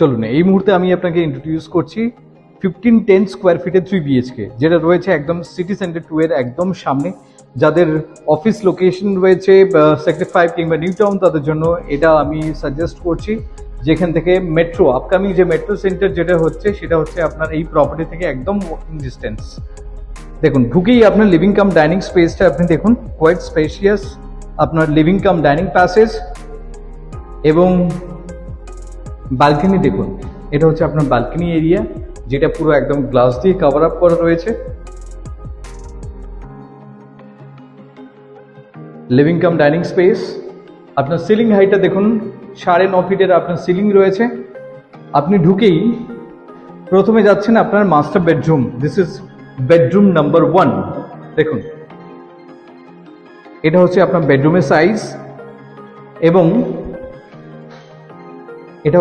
চলুন এই মুহূর্তে আমি আপনাকে ইন্ট্রোডিউস করছি 1510 স্কোয়ার ফিটের 3 বিএইচকে, যেটা রয়েছে একদম সিটি সেন্টার 2 এর একদম সামনে। যাদের অফিস লোকেশন রয়েছে সেক্টর 5 কিংবা নিউ টাউন, তাদের জন্য এটা আমি সাজেস্ট করছি, যেখান থেকে মেট্রো আপকামিং যে মেট্রো সেন্টার যেটা হচ্ছে সেটা হচ্ছে আপনার এই প্রপার্টি থেকে একদম ওয়াকিং ডিস্টেন্স। দেখুন ঢুকেই আপনার লিভিং কাম ডাইনিং স্পেসটা আপনি দেখুন, কোয়াইট স্পেশিয়াস আপনার লিভিং কাম ডাইনিং প্যাসেজ এবং বালকনি দেখুন, এটা হচ্ছে আপনার বালকনি এরিয়া, যেটা পুরো একদম গ্লাস দিয়ে কভার আপ করা রয়েছে। লিভিং কাম ডাইনিং স্পেস, আপনার সিলিং হাইটটা দেখুন 9.5 ফিটের আপনার সিলিং রয়েছে। আপনি ঢুকেই প্রথমে যাচ্ছেন আপনার master bedroom. This is bedroom number 1। দেখুন এটা হচ্ছে আপনার বেডরুমের সাইজ এবং এটা